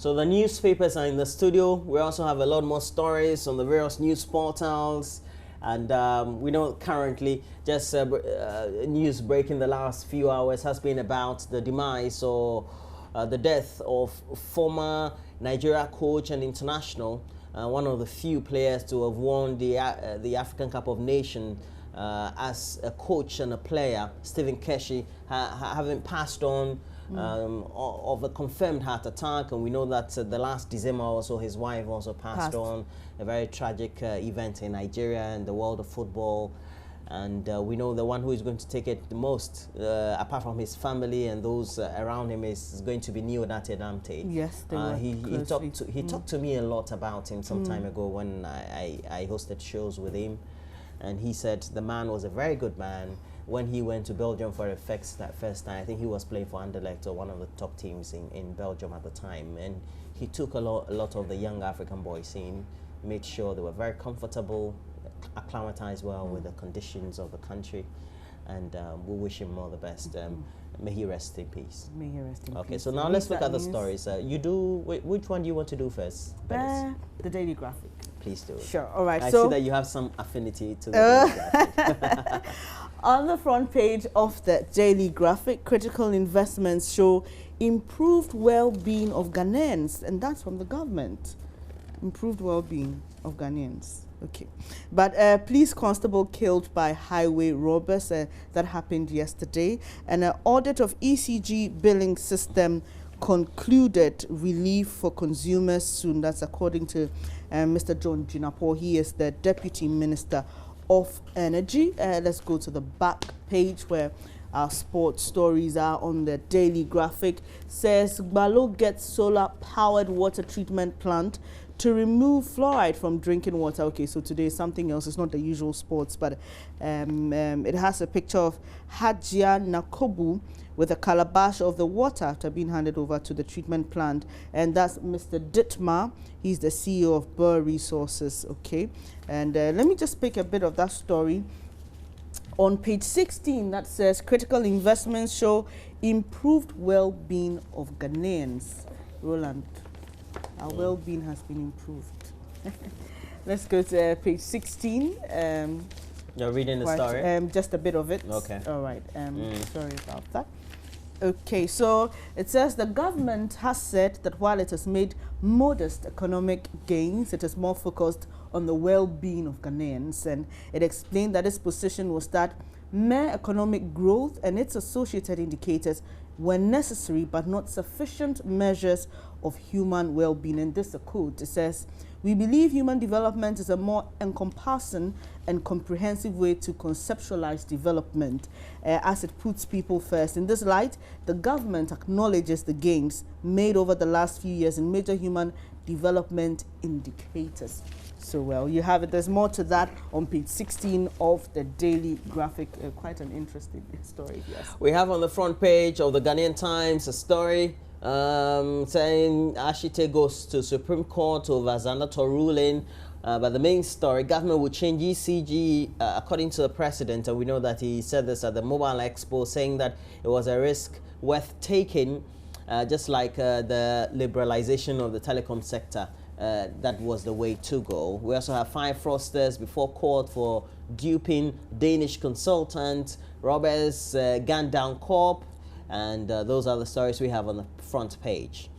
So the newspapers are in the studio. We also have a lot more stories on the various news portals. And we know currently just news breaking the last few hours has been about the demise or the death of former Nigeria coach and international, one of the few players to have won the African Cup of Nations as a coach and a player, Stephen Keshi, having passed on of a confirmed heart attack. And we know that the last December also his wife also passed on, a very tragic event in Nigeria and the world of football. And we know the one who is going to take it the most, apart from his family and those around him, is going to be Neonate Dante. Yes, he talked to me a lot about him some time ago when I hosted shows with him. And he said the man was a very good man. When he went to Belgium for the first time, I think he was playing for Anderlecht, or one of the top teams in Belgium at the time. And he took a lot of the young African boys in, made sure they were very comfortable, acclimatized well with the conditions of the country. And we wish him all the best. May he rest in peace. May he rest in peace. Okay, so now let's look at the stories. Which one do you want to do first? The Daily Graphic. Please do. Sure, all right. I see that you have some affinity to the Daily Graphic. On the front page of the Daily Graphic, critical investments show improved well-being of Ghanaians, and that's from the government. Improved well-being of Ghanaians. Okay. But police constable killed by highway robbers, that happened yesterday. And an audit of ECG billing system concluded relief for consumers soon. That's according to Mr. John Jinapo. He is the Deputy Minister of Energy. Let's go to the back page where our sports stories are on the Daily Graphic. Says Gbalo gets solar-powered water treatment plant to remove fluoride from drinking water. Okay, so today is something else. It's not the usual sports, but it has a picture of Hajia Nakobu with a calabash of the water after being handed over to the treatment plant. And that's Mr. Dittmar. He's the CEO of Burr Resources. Okay, and let me just pick a bit of that story. On page 16, that says critical investments show improved well-being of Ghanaians. Roland, our well-being has been improved. Let's go to page 16. You're reading the story? Just a bit of it. Okay. All right. Sorry about that. Okay, so it says the government has said that while it has made modest economic gains, it is more focused on the well-being of Ghanaians. And it explained that its position was that mere economic growth and its associated indicators were necessary but not sufficient measures of human well-being. And this is a quote. It says, "We believe human development is a more encompassing and comprehensive way to conceptualize development as it puts people first. In this light, the government acknowledges the gains made over the last few years in major human development indicators." So, well, you have it. There's more to that on page 16 of the Daily Graphic. Quite an interesting story, yes. We have on the front page of the Ghanaian Times a story saying Ashite goes to Supreme Court over Zandato ruling. But the main story, government will change ECG according to the president. And we know that he said this at the Mobile Expo, saying that it was a risk worth taking, just like the liberalization of the telecom sector. That was the way to go. We also have 5 fraudsters before court for duping Danish consultant. Robbers gunned down Corp. And those are the stories we have on the front page.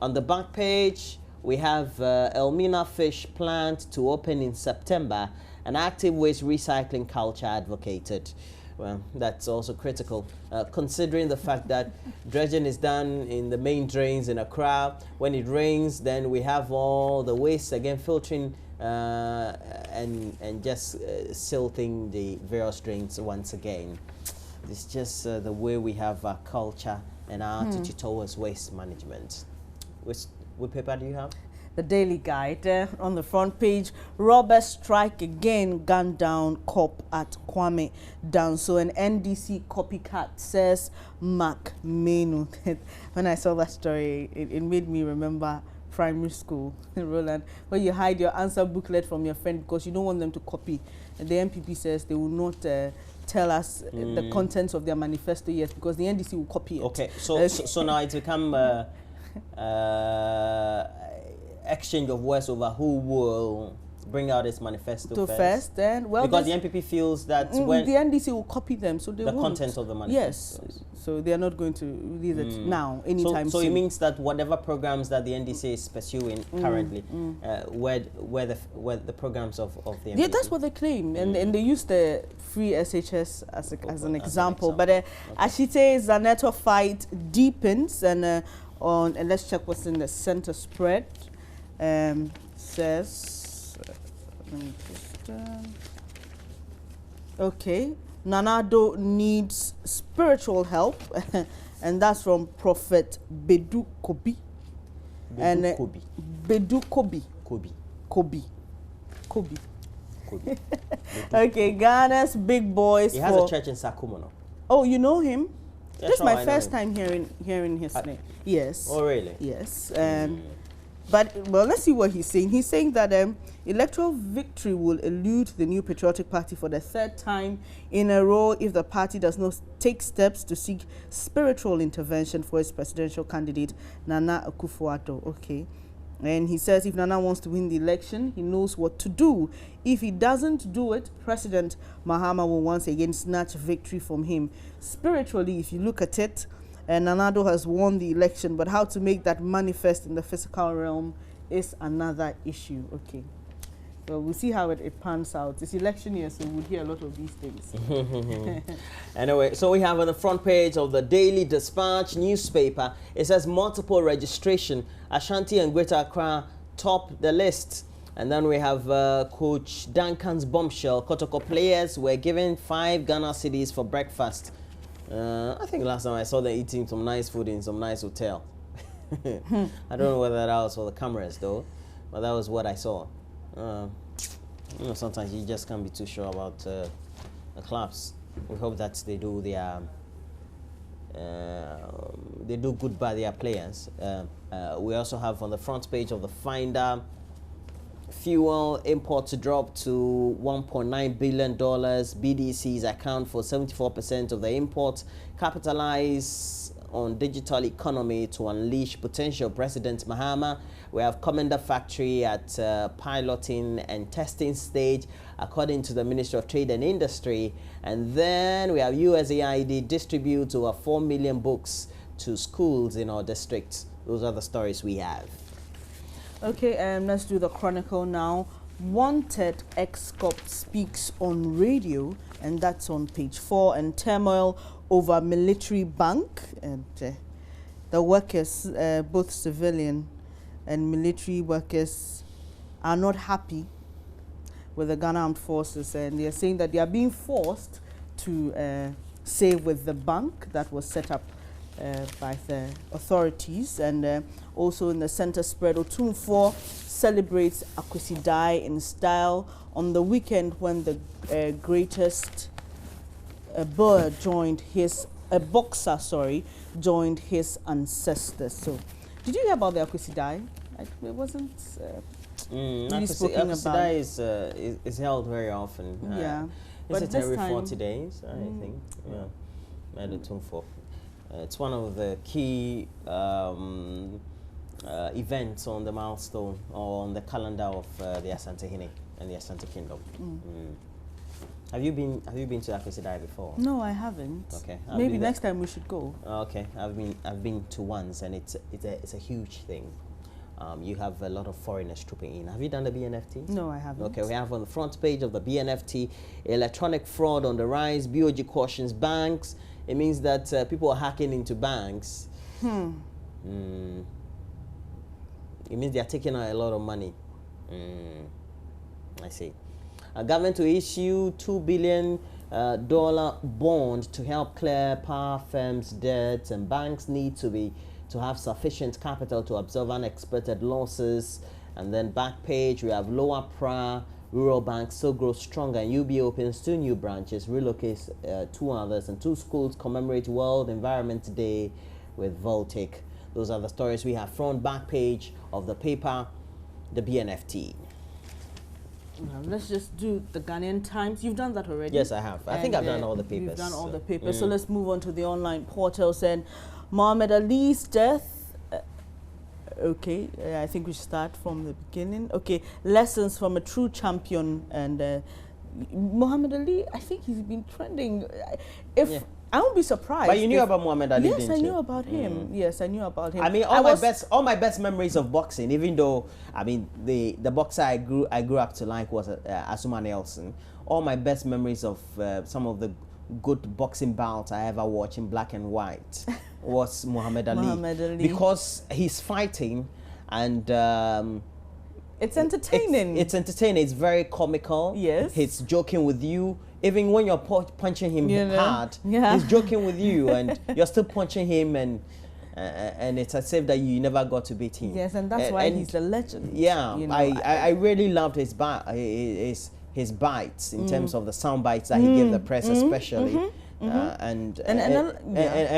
On the back page, we have Elmina Fish plant to open in September. An active waste recycling culture advocated. Well, that's also critical, considering the fact that dredging is done in the main drains in Accra. When it rains, then we have all the waste again filtering and just silting the various drains once again. It's just the way we have our culture and our attitude towards waste management. Which paper do you have? The Daily Guide. On the front page, robbers strike again, gun down cop at Kwame Danso. An NDC copycat, says Mark Menu. When I saw that story, it made me remember primary school, Roland, where you hide your answer booklet from your friend because you don't want them to copy. And the MPP says they will not tell us the contents of their manifesto yet because the NDC will copy it. Okay, so now it's become exchange of words over who will bring out its manifesto first. And well, because the NPP feels that when the NDC will copy them, so they the won't. content of the manifesto. Yes, so they are not going to release it now, anytime so soon. it means that whatever programs that the NDC is pursuing currently, where the programs of the NPP. Yeah, that's what they claim, and they use the free SHS as an example. But Ashite Zaneto fight deepens, and and let's check what's in the center spread. Says, let me just, okay, Nanado needs spiritual help, and that's from Prophet Bedu Kobi. Bedu Kobi. Okay, Ghana's big boys. He has a church in Sakumono. Oh, you know him? Yeah, This is sure, my I first know time hearing his name. Yes. Oh, really? Yes. But, well, let's see what he's saying. He's saying that electoral victory will elude the New Patriotic Party for the third time in a row if the party does not take steps to seek spiritual intervention for its presidential candidate, Nana Akufo-Addo. Okay. And he says if Nana wants to win the election, he knows what to do. If he doesn't do it, President Mahama will once again snatch victory from him. Spiritually, if you look at it, Nanado has won the election, but how to make that manifest in the physical realm is another issue. Okay. Well, we'll see how it pans out. It's election year, so we'll hear a lot of these things. Anyway, so we have on the front page of the Daily Dispatch newspaper, it says multiple registration. Ashanti and Greater Accra top the list. And then we have Coach Duncan's bombshell. Kotoko players were given 5 Ghana cedis for breakfast. I think last time I saw them eating some nice food in some nice hotel. I don't know whether that was for the cameras though, but that was what I saw. You know, sometimes you just can't be too sure about the clubs. We hope that they do their they do good by their players. We also have on the front page of the Finder, fuel imports drop to $1.9 billion. BDCs account for 74% of the imports. Capitalize on digital economy to unleash potential. President Mahama. We have Commander Factory at piloting and testing stage, according to the Ministry of Trade and Industry. And then we have USAID distribute over 4 million books to schools in our districts. Those are the stories we have. Okay, let's do the Chronicle now. Wanted ex-cop speaks on radio, and that's on page 4. And turmoil over military bank, and the workers, both civilian and military workers, are not happy with the Ghana Armed Forces, and they are saying that they are being forced to save with the bank that was set up by the authorities. And also in the center spread, Otumfuo celebrates Akwesi Dai in style on the weekend when the greatest bird joined his boxer, joined his ancestors. So, did you hear about the Akwesi Dai? It wasn't really spoken about. Akwesi Dai is held very often. Yeah, but it's every 40 days, I think. Yeah, it's one of the key events on the milestone or on the calendar of the Asante Hine and the Asante Kingdom. Have you been to Akwesi Dai before? No, I haven't. Okay. Maybe next time we should go. Okay, I've been to once, and it's a huge thing. You have a lot of foreigners trooping in. Have you done the BNFT? No, I haven't. Okay, we have on the front page of the BNFT, electronic fraud on the rise. BOG cautions banks. It means that people are hacking into banks. It means they are taking out a lot of money. I see. A government to issue $2 billion bond to help clear power firms' debts, and banks need to have sufficient capital to absorb unexpected losses. And then back page, we have Lower Pra rural banks still grow stronger, and UB opens 2 new branches, relocates 2 others, and 2 schools commemorate World Environment Day with Voltaic. Those are the stories we have front back page of the paper, the BNFT. Well, let's just do the Ghanaian Times. You've done that already? Yes, I have. I think I've done all the papers. You've done all the papers. So let's move on to the online portals. And Muhammad Ali's death Okay, I think we should start from the beginning. Okay, lessons from a true champion. And Muhammad Ali, I think he's been trending. If Yeah. I won't be surprised. But you knew about Muhammad Ali, Yes, didn't I you? knew about him. Yes, I knew about him. I mean, all my best memories of boxing, even though I mean the boxer I grew up to like was Asuma Nelson. All my best memories of some of the good boxing bouts I ever watched in black and white was Muhammad Ali. Muhammad Ali. Because he's fighting and It's entertaining. It's entertaining. It's very comical. Yes. He's joking with you. Even when you're punching him hard, Yeah. he's joking with you, and you're still punching him, and it's as if that you never got to beat him. Yes, and that's why he's a legend. Yeah, you know, I really loved his bites in terms of the sound bites that he gave the press, especially. And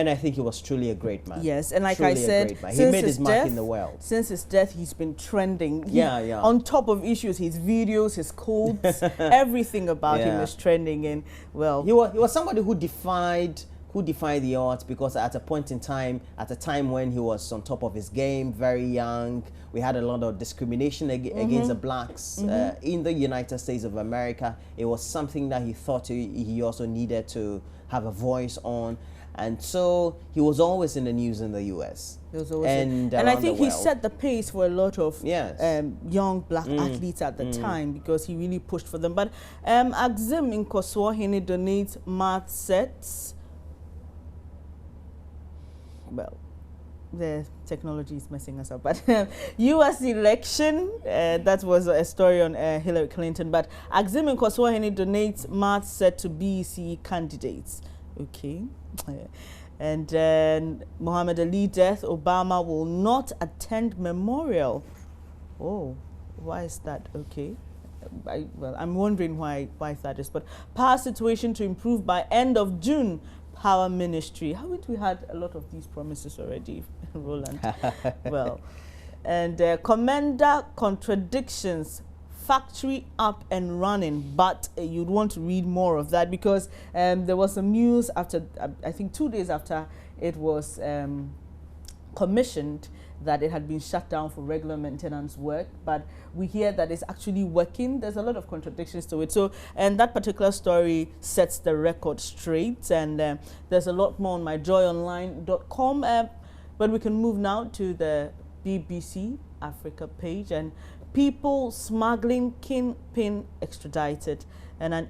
I think he was truly a great man. Yes, and like truly I said, he made his mark in the world. Since his death, he's been trending. Yeah. On top of issues, his videos, his quotes, everything about him is trending. And well, he was somebody who defied the odds, because at a point in time, at a time when he was on top of his game, very young, we had a lot of discrimination against the blacks in the United States of America. It was something that he thought he also needed to have a voice on, and so he was always in the news in the U.S. And I think he set the pace for a lot of young black athletes at the time, because he really pushed for them. But Axim in Koswahini donates math sets. Well, the technology is messing us up, but U.S. election, that was a story on Hillary Clinton, but Axim in Koswahini donates math set to BEC candidates. Okay. And then Muhammad Ali death, Obama will not attend memorial. Oh, why is that? Okay. Well, I'm wondering why that is, but power situation to improve by end of June. Power Ministry. Haven't we had a lot of these promises already, Roland? Well, and Commander contradictions, factory up and running, but you'd want to read more of that, because there was some news after, I think 2 days after it was commissioned, that it had been shut down for regular maintenance work, but we hear that it's actually working. There's a lot of contradictions to it. So, and that particular story sets the record straight, and there's a lot more on myjoyonline.com. But we can move now to the BBC Africa page, and people smuggling kingpin extradited. And an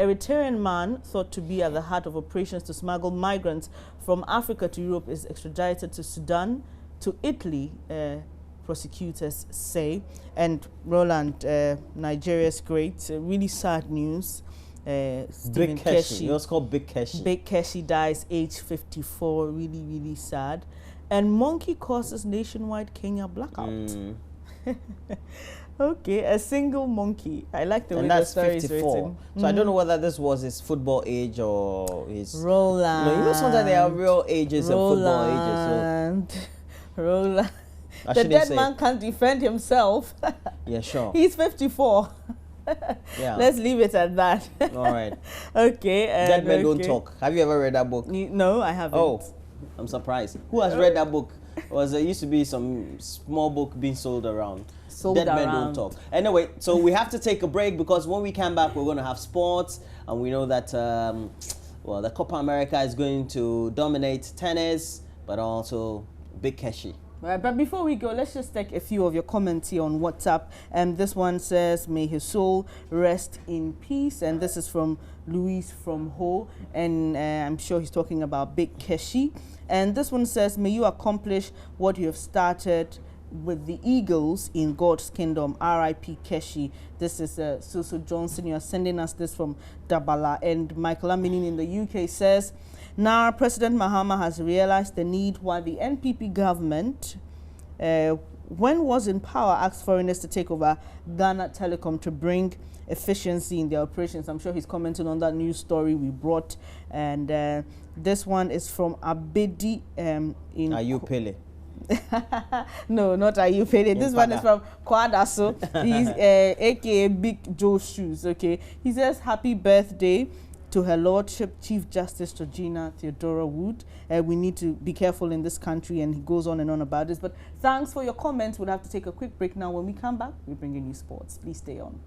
Eritrean man thought to be at the heart of operations to smuggle migrants from Africa to Europe is extradited to Sudan, to Italy, prosecutors say. And Roland, Nigeria's great, really sad news. Big Keshi. It was called Big Keshi. Big Keshi dies age 54, really, really sad. And monkey causes nationwide Kenya blackout. Okay, a single monkey. I like the way the story is written. So I don't know whether this was his football age or his... Roland. No, you know sometimes there are real ages and football ages. So. Roland. The dead man can't defend himself. Yeah, sure. He's 54. Yeah. Let's leave it at that. All right. Okay. Dead Men Don't Talk. Have you ever read that book? No, I haven't. Oh, I'm surprised. Who has read that book? There used to be some small book being sold around. Dead Men Don't Talk. Anyway, so we have to take a break, because when we come back, we're going to have sports, and we know that the Copa America is going to dominate tennis, but also Big Keshi. Right, but before we go, let's just take a few of your comments here on WhatsApp. This one says, may his soul rest in peace. And this is from Luis from Ho. And I'm sure he's talking about Big Keshi. And this one says, may you accomplish what you have started with the Eagles in God's kingdom. R.I.P. Keshi. This is Susu Johnson. You are sending us this from Dabala. And Michael Aminin in the UK says, now President Mahama has realized the need why the NPP government, when was in power, asked foreigners to take over Ghana Telecom to bring efficiency in their operations. I'm sure he's commenting on that news story we brought. And this one is from Abedi in... Ayupele. No, not Ayupele. This one is from Kwadaso. He's aka Big Joe Shoes. Okay, he says happy birthday to Her Lordship Chief Justice Georgina Theodora Wood. We need to be careful in this country, and he goes on and on about this. But thanks for your comments. We'll have to take a quick break now. When we come back, we bring you new sports. Please stay on.